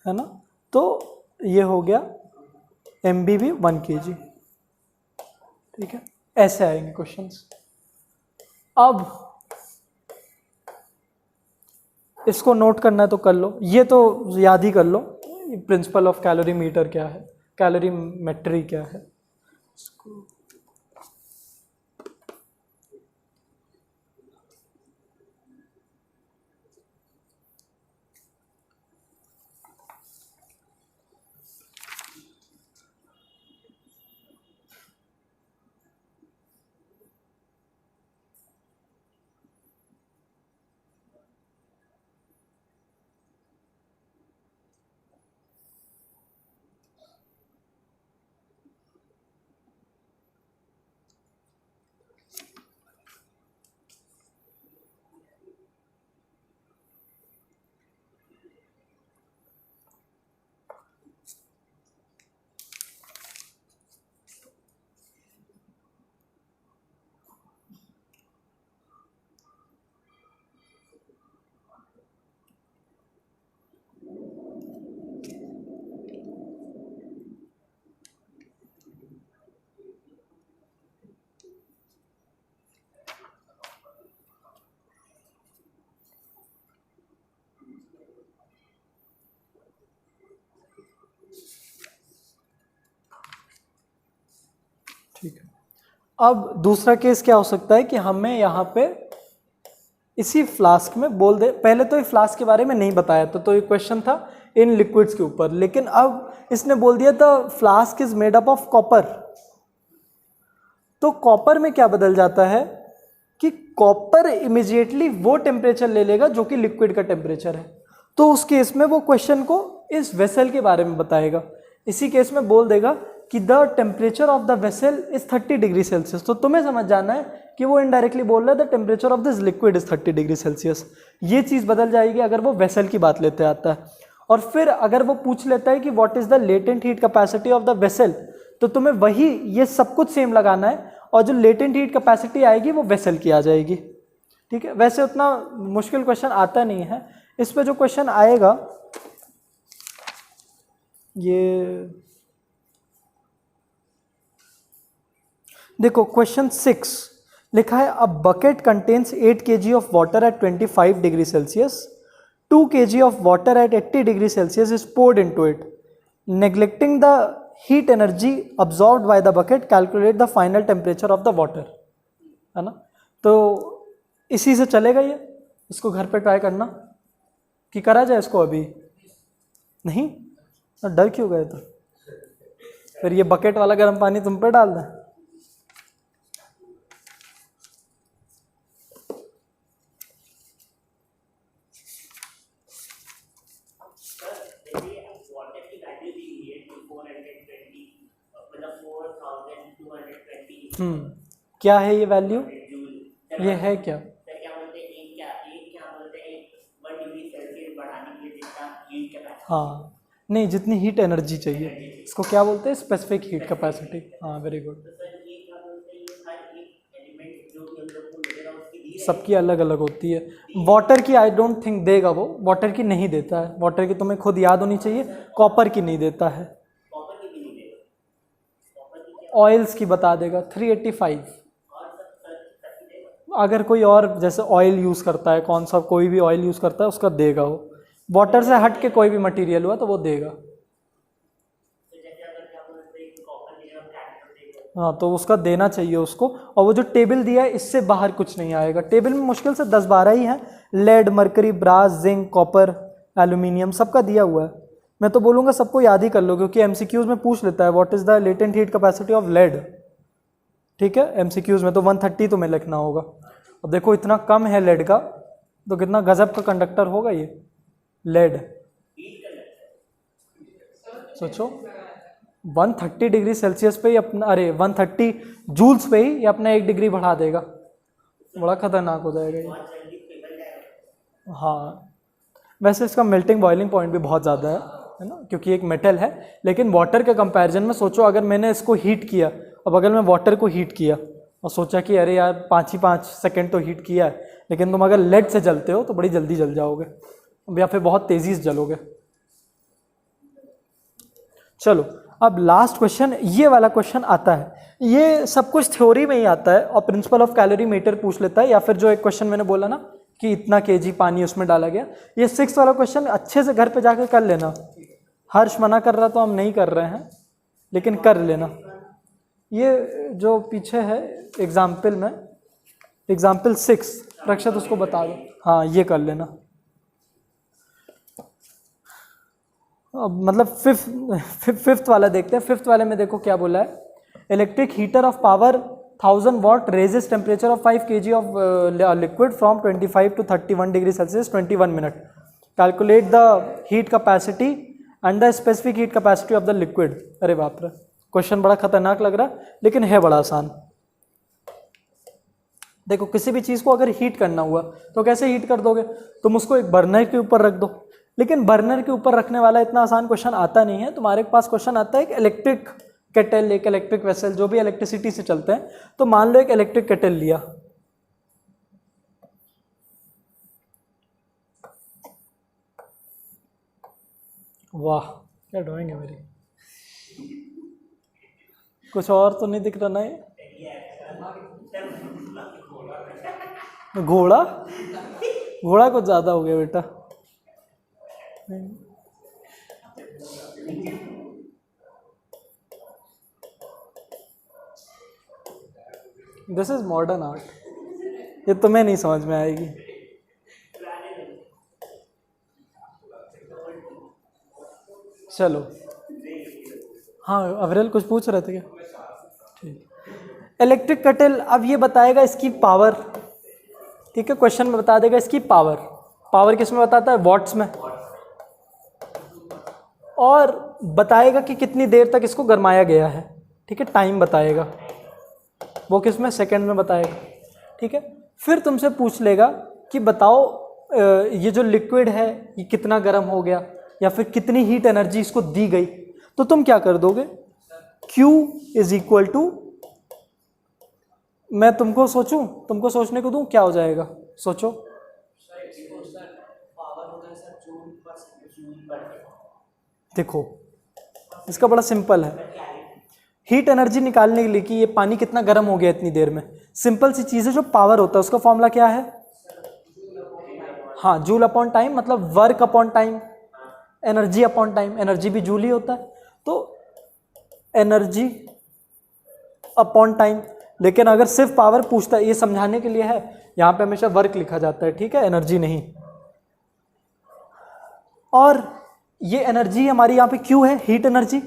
है ना, तो ये हो गया एम बी भी 1 kg, ठीक है। ऐसे आएंगे क्वेश्चंस। अब इसको नोट करना है तो कर लो, ये तो याद ही कर लो, प्रिंसिपल ऑफ कैलोरीमीटर क्या है, कैलोरीमेट्री क्या है। ठीक है। अब दूसरा केस क्या हो सकता है कि हमें यहाँ पे इसी फ्लास्क में बोल दे, पहले तो ये फ्लास्क के बारे में नहीं बताया था, तो ये क्वेश्चन था इन लिक्विड्स के ऊपर, लेकिन अब इसने बोल दिया था flask is made up of copper. तो कॉपर में क्या बदल जाता है कि कॉपर इमीडिएटली वो टेम्परेचर ले लेगा जो कि लिक्विड का टेम्परेचर है। तो उस केस में वो क्वेश्चन को इस वेसल के बारे में बताएगा। इसी केस में बोल देगा कि the temperature of the vessel is 30 degree Celsius. तो तुम्हें समझ जाना है कि वो इनडायरेक्टली बोल रहा है the temperature of this liquid is 30 degree Celsius. ये चीज़ बदल जाएगी अगर वो वेसल की बात लेते आता है। और फिर अगर वो पूछ लेता है कि what is the latent heat capacity of the vessel, तो तुम्हें वही ये सब कुछ सेम लगाना है और जो लेटेंट हीट कैपेसिटी आएगी वो वेसल की आ जाएगी। ठीक है, वैसे उतना मुश्किल क्वेश्चन आता नहीं है। इस पे जो क्वेश्चन आएगा ये देखो, क्वेश्चन 6 लिखा है a bucket contains 8 kg of water at 25 degree Celsius, 2 kg of water at 80 degree Celsius is poured into it, neglecting the heat energy absorbed by the bucket, calculate the final temperature of the water. है ना, तो इसी से चलेगा ये। इसको घर पे ट्राई करना कि करा जाए इसको। अभी नहीं तो डर क्यों गए? तो फिर ये बकेट वाला गर्म पानी तुम पे डाल दें। क्या है ये वैल्यू? ये है क्या? हाँ नहीं, जितनी हीट एनर्जी चाहिए इसको क्या बोलते हैं? Specific heat capacity. हाँ वेरी गुड। सबकी अलग अलग होती है। वाटर की आई डोंट थिंक देगा वो, वाटर की नहीं देता है। वाटर की तुम्हें खुद याद होनी चाहिए, कॉपर की नहीं देता है। ऑयल्स की बता देगा 385। अगर कोई और जैसे ऑयल यूज़ करता है, कौन सा कोई भी ऑयल यूज़ करता है उसका देगा वो। वाटर से हट के कोई भी मटेरियल हुआ तो वो देगा। हाँ तो उसका देना चाहिए उसको। और वो जो टेबल दिया है इससे बाहर कुछ नहीं आएगा। टेबल में मुश्किल से 10-12 ही हैं। Lead, mercury, brass, zinc, copper, aluminium सबका दिया हुआ है। मैं तो बोलूँगा सबको याद ही कर लो, क्योंकि एमसीक्यूज में पूछ लेता है what is the latent heat capacity of lead. ठीक है, एमसीक्यूज में तो 130 तुम्हें लिखना होगा। अब देखो इतना कम है लेड का, तो कितना गजब का कंडक्टर होगा ये लेड। सोचो 130 डिग्री सेल्सियस पे ही अपना, अरे 130 जूल्स पे ही ये अपना 1 डिग्री बढ़ा देगा। बड़ा खतरनाक हो जाएगा ये। हाँ वैसे इसका मेल्टिंग बॉइलिंग पॉइंट भी बहुत ज़्यादा है ना, क्योंकि एक मेटल है। लेकिन वाटर के कंपैरिजन में सोचो, अगर मैंने इसको हीट किया, अब अगर मैं वाटर को हीट किया और सोचा कि अरे यार 5 सेकेंड तो हीट किया है, लेकिन तुम अगर लेड से जलते हो तो बड़ी जल्दी जल जाओगे या फिर बहुत तेज़ी से जलोगे। चलो अब लास्ट क्वेश्चन, ये वाला क्वेश्चन आता है, ये सब कुछ थ्योरी में ही आता है और प्रिंसिपल ऑफ कैलोरीमीटर पूछ लेता है, या फिर जो एक क्वेश्चन मैंने बोला ना कि इतना केजी पानी उसमें डाला गया। ये 6 वाला क्वेश्चन अच्छे से घर पे जाकर कर लेना। हर्ष मना कर रहा तो हम नहीं कर रहे हैं, लेकिन कर लेना। ये जो पीछे है एग्जाम्पल में, एग्जाम्पल 6 रक्षित उसको बता दो। हाँ ये कर लेना। अब मतलब फिफ्थ वाला देखते हैं। फिफ्थ वाले में देखो क्या बोला है, electric heater of power 1000 watt raises temperature of 5 kg of liquid from 25 to 31 degree Celsius 21 minute. Calculate the heat capacity and the specific heat capacity of the liquid. अरे बाप रे, क्वेश्चन बड़ा खतरनाक लग रहा है लेकिन है बड़ा आसान। देखो किसी भी चीज़ को अगर हीट करना हुआ तो कैसे हीट कर दोगे? तुम उसको एक बर्नर के ऊपर रख दो, लेकिन बर्नर के ऊपर रखने वाला इतना आसान क्वेश्चन आता नहीं है। तुम्हारे पास क्वेश्चन आता है एक इलेक्ट्रिक केटल, एक इलेक्ट्रिक वेसल, जो भी इलेक्ट्रिसिटी से चलते हैं। तो मान लो एक इलेक्ट्रिक केटल लिया, वाह क्या ड्राइंग है मेरी। कुछ और तो नहीं दिख रहा ना? ये घोड़ा, घोड़ा कुछ ज़्यादा हो गया बेटा। दिस इज मॉडर्न आर्ट, ये तुम्हें नहीं समझ में आएगी। चलो, हाँ अवरेल कुछ पूछ रहे थे क्या? ठीक, इलेक्ट्रिक केटल, अब ये बताएगा इसकी पावर, ठीक है, क्वेश्चन में बता देगा इसकी पावर। पावर किस में बताता है? वॉट्स में। और बताएगा कि कितनी देर तक इसको गरमाया गया है, ठीक है, टाइम बताएगा, वो किस में? सेकंड में बताएगा, ठीक है। फिर तुमसे पूछ लेगा कि बताओ ये जो लिक्विड है ये कितना गर्म हो गया या फिर कितनी हीट एनर्जी इसको दी गई, तो तुम क्या कर दोगे? Q इज इक्वल टू, मैं तुमको सोचूं, तुमको सोचने को दूं, क्या हो जाएगा? सोचो। देखो इसका बड़ा सिंपल है, हीट एनर्जी निकालने के लिए कि ये पानी कितना गर्म हो गया इतनी देर में, सिंपल सी चीज़ है, जो पावर होता है उसका फॉर्मूला क्या है? हाँ, जूल अपॉन टाइम, मतलब work upon time, energy upon time, energy भी जूल ही होता है, तो एनर्जी अपॉन टाइम। लेकिन अगर सिर्फ पावर पूछता है, ये समझाने के लिए है, यहाँ पे हमेशा वर्क लिखा जाता है, ठीक है, एनर्जी नहीं। और ये एनर्जी हमारी यहाँ पे Q है, हीट एनर्जी,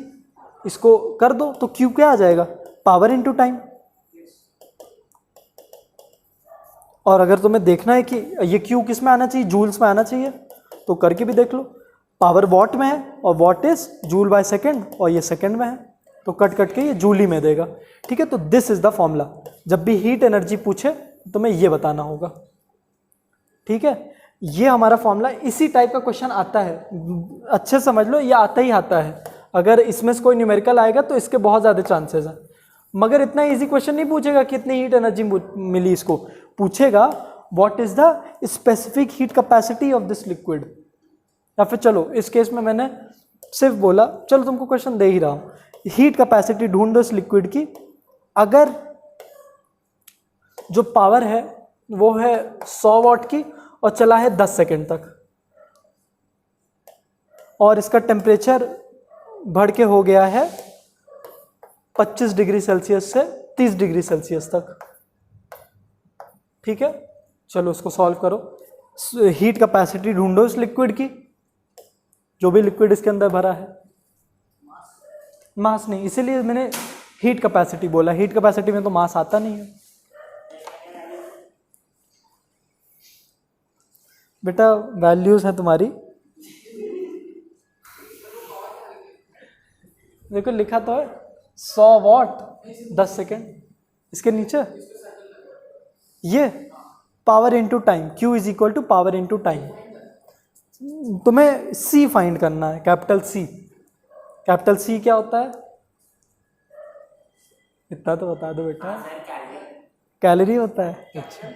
इसको कर दो तो Q क्या आ जाएगा? Power into time. और अगर तुम्हें देखना है कि ये Q किस में आना चाहिए, जूल्स में आना चाहिए, तो करके भी देख लो। पावर वॉट में है और what is joule by second, और ये सेकेंड में है, तो कट कट के ये जूल ही में देगा, ठीक है। तो दिस इज द फॉर्मूला, जब भी हीट एनर्जी पूछे तो तुम्हें ये बताना होगा, ठीक है। ये हमारा फॉर्मूला, इसी टाइप का क्वेश्चन आता है, अच्छे समझ लो, ये आता ही आता है। अगर इसमें से कोई न्यूमेरिकल आएगा तो इसके बहुत ज़्यादा चांसेस हैं, मगर इतना इजी क्वेश्चन नहीं पूछेगा कितनी हीट एनर्जी मिली, इसको पूछेगा what is the specific heat capacity of this liquid. या फिर चलो इस केस में मैंने सिर्फ बोला, चलो तुमको क्वेश्चन दे ही रहा हूँ, हीट कैपेसिटी ढूंढ दो इस लिक्विड की, अगर जो पावर है वो है 100 वॉट की और चला है 10 सेकेंड तक, और इसका टेम्परेचर बढ़ के हो गया है 25 डिग्री सेल्सियस से 30 डिग्री सेल्सियस तक, ठीक है। चलो इसको सॉल्व करो, हीट कैपेसिटी ढूंढो इस लिक्विड की, जो भी लिक्विड इसके अंदर भरा है। मास नहीं, इसीलिए मैंने हीट कैपेसिटी बोला, हीट कैपेसिटी में तो मास आता नहीं है बेटा, वैल्यूज है तुम्हारी, देखो लिखा तो है 100 वॉट 10 सेकेंड, इसके नीचे ये power into time, Q is equal to power into time. तुम्हें C फाइंड करना है, कैपिटल C। कैपिटल C क्या होता है? इतना तो बता दो बेटा, कैलोरी होता है। अच्छा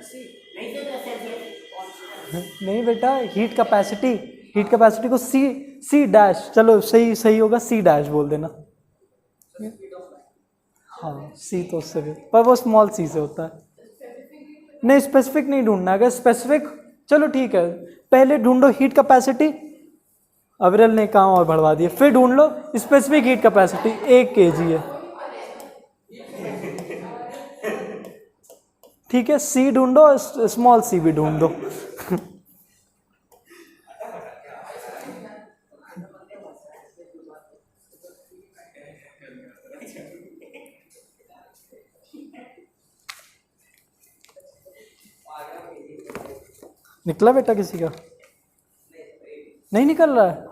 नहीं बेटा, हीट कैपेसिटी, हीट कैपेसिटी को C डैश, चलो सही होगा, C डैश बोल देना। हाँ C तो उससे भी, पर वो स्मॉल c से होता है। नहीं स्पेसिफिक नहीं ढूंढना, अगर स्पेसिफिक, चलो ठीक है, पहले ढूंढो हीट कैपेसिटी, अविरल ने काम और बढ़वा दिया, फिर ढूंढ लो स्पेसिफिक हीट कैपेसिटी, 1 kg है, ठीक है। C ढूंढो, स्मॉल c भी ढूंढ दो निकला बेटा किसी का? नहीं निकल रहा है,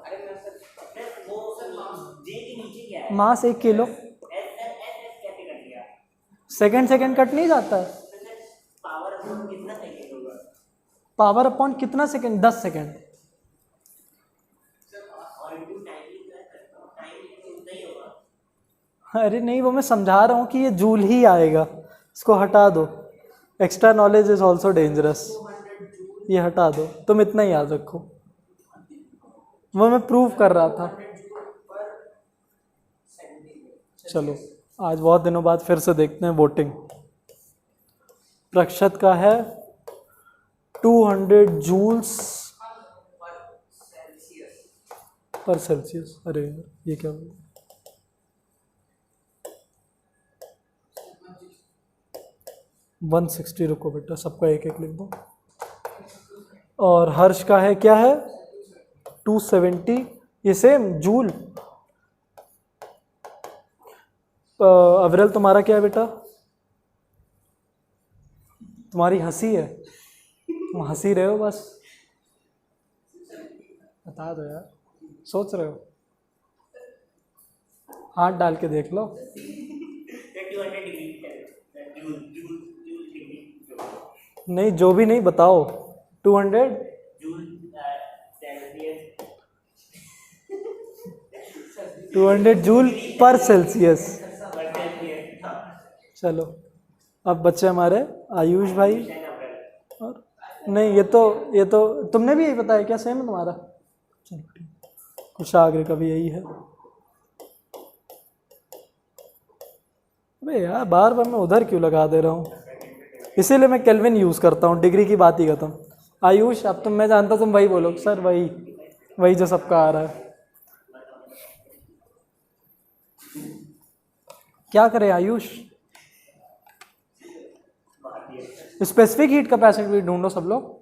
मास 1 किलो, सेकंड कट नहीं जाता है, पावर अपॉन कितना सेकंड? 10 सेकंड। अरे नहीं, वो मैं समझा रहा हूँ कि ये जूल ही आएगा, इसको हटा दो, extra knowledge is also dangerous, ये हटा दो, तुम इतना ही याद रखो, वो मैं प्रूव कर रहा था। चलो आज बहुत दिनों बाद फिर से देखते हैं वोटिंग। प्रक्षत का है 200 जूल्स पर सेल्सियस। अरे ये क्या हुआ? 160, रुको बेटा सबका एक एक लिख दो। और हर्ष का है क्या है 270, ये सेम जूल। अविरल तुम्हारा क्या है बेटा? तुम्हारी हंसी है, तुम हंसी रहे हो बस, बता दो यार, सोच रहे हो, हाथ डाल के देख लो। नहीं जो भी नहीं बताओ 200 200 जूल पर सेल्सियस। चलो अब बच्चे हमारे आयुष भाई। और नहीं ये तो तुमने भी यही बताया क्या? सेम है तुम्हारा? चलो ठीक, कुशाग्र का भी यही है। अबे यार बार बार मैं उधर क्यों लगा दे रहा हूँ? इसीलिए मैं केल्विन यूज़ करता हूँ, डिग्री की बात ही खत्म। आयुष अब मैं जानता तुम वही बोलो सर, वही जो सबका आ रहा है। क्या करें आयुष? स्पेसिफिक हीट कैपेसिटी ढूंढो सब लोग।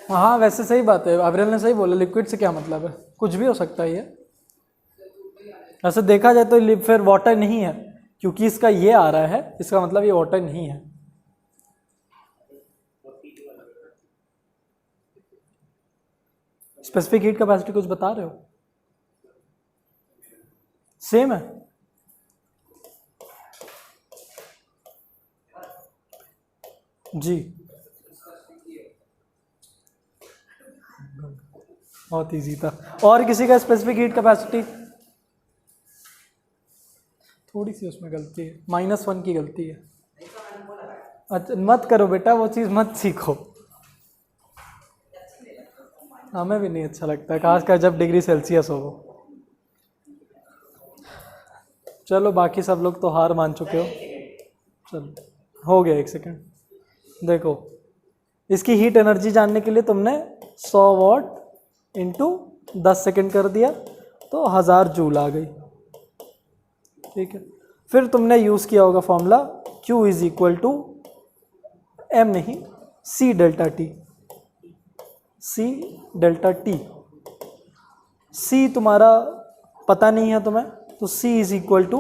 हाँ वैसे सही बात है, अविरल ने सही बोला, लिक्विड से क्या मतलब है, कुछ भी हो सकता है ये। ऐसे देखा जाए तो फिर वाटर नहीं है, क्योंकि इसका ये आ रहा है, इसका मतलब ये वाटर नहीं है। स्पेसिफिक हीट कैपेसिटी कुछ बता रहे हो? सेम है। जी बहुत इजी था। और किसी का स्पेसिफिक हीट कैपेसिटी? थोड़ी सी उसमें गलती है, -1 की गलती है। अच्छा मत करो बेटा, वो चीज़ मत सीखो, हमें भी नहीं अच्छा लगता, खासकर जब डिग्री सेल्सियस हो। चलो बाकी सब लोग तो हार मान चुके हो। चलो हो गया, 1 सेकेंड। देखो इसकी हीट एनर्जी जानने के लिए तुमने 100 वाट इंटू 10 सेकेंड कर दिया तो 1000 जूल आ गई, ठीक है। फिर तुमने यूज़ किया होगा formula Q is equal to M नहीं C delta T। C delta T, C तुम्हारा पता नहीं है तुम्हें, तो C is equal to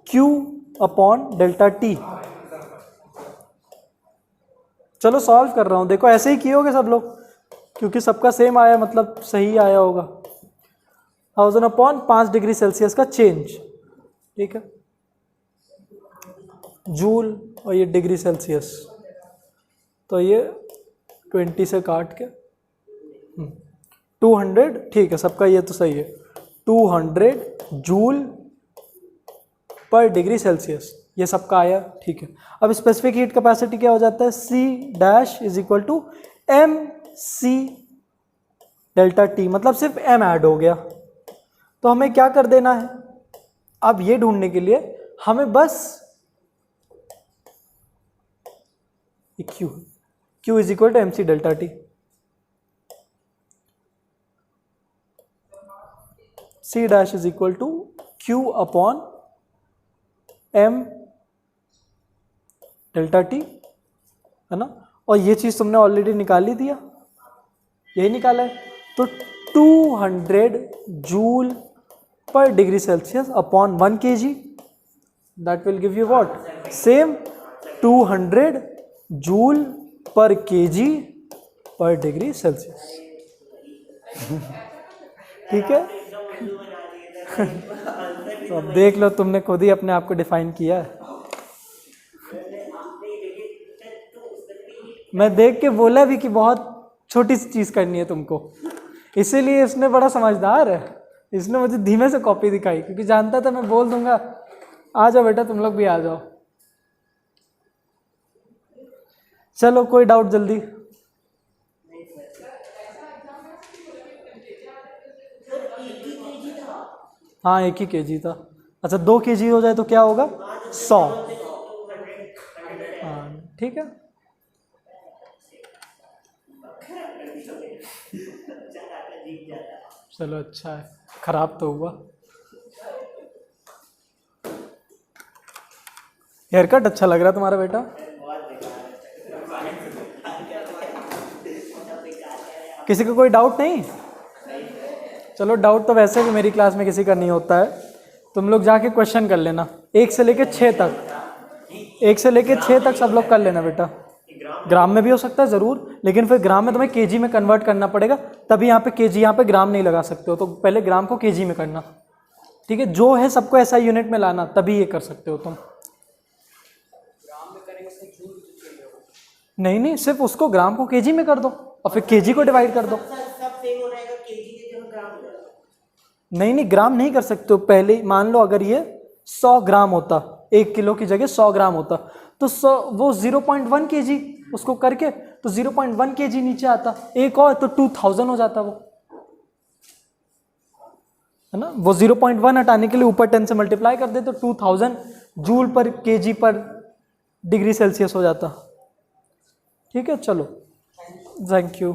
Q upon delta T। चलो सॉल्व कर रहा हूँ, देखो ऐसे ही किए होगे सब लोग, क्योंकि सबका सेम आया मतलब सही आया होगा। 1000 अपॉन 5 डिग्री सेल्सियस का चेंज, ठीक है, जूल और ये डिग्री सेल्सियस, तो ये 20 से काट के 200, ठीक है सबका ये तो सही है, 200 जूल पर डिग्री सेल्सियस, ये सबका आया, ठीक है। अब स्पेसिफिक हीट कैपेसिटी क्या हो जाता है? C dash is equal to MC delta T, मतलब सिर्फ M ऐड हो गया। तो हमें क्या कर देना है अब ये ढूंढने के लिए, हमें बस Q is equal to MC delta T। C dash is equal to Q upon M delta T, है ना। और ये चीज़ तुमने ऑलरेडी निकाल ही दिया, यही निकाला है, तो 200 जूल पर degree Celsius upon 1 kg, that will give you what? Same 200 joule पर kg पर डिग्री सेल्सियस। ठीक है। तो अब देख लो, तुमने खुद ही अपने आप को डिफाइन किया है। मैं देख के बोला भी कि बहुत छोटी सी चीज़ करनी है तुमको, इसीलिए इसने बड़ा समझदार है, इसने मुझे धीमे से कॉपी दिखाई, क्योंकि जानता था मैं बोल दूंगा आ जाओ बेटा तुम लोग भी आ जाओ। चलो कोई डाउट जल्दी? हाँ 1 ही kg था। अच्छा 2 kg हो जाए तो क्या होगा? 100। हाँ ठीक है। चलो अच्छा है, खराब तो हुआ। हेयर कट अच्छा लग रहा है तुम्हारा बेटा। किसी को कोई डाउट नहीं? चलो डाउट तो वैसे भी मेरी क्लास में किसी का नहीं होता है। तुम लोग जाके क्वेश्चन कर लेना 1 से लेके 6 तक, 1 से लेके 6 तक सब लोग कर लेना बेटा। ग्राम में भी हो सकता है ज़रूर, लेकिन फिर ग्राम में तुम्हें केजी में कन्वर्ट करना पड़ेगा, तभी यहाँ पे केजी, यहाँ पे ग्राम नहीं लगा सकते हो, तो पहले ग्राम को केजी में करना, ठीक है। जो है सबको ऐसा यूनिट में लाना, तभी ये कर सकते हो तुम। नहीं नहीं, सिर्फ उसको ग्राम को केजी में कर दो और फिर केजी को डिवाइड कर दो। नहीं नहीं, ग्राम नहीं कर सकते हो। पहले मान लो अगर ये 100 ग्राम होता, 1 किलो की जगह 100 ग्राम होता, तो 100 वो 0.1 केजी उसको करके तो 0.1 केजी नीचे आता, एक और तो 2000 हो जाता वो, है ना। वो 0.1 हटाने के लिए ऊपर 10 से मल्टीप्लाई कर दे तो 2000 जूल पर केजी पर डिग्री सेल्सियस हो जाता। ठीक है, चलो, थैंक यू।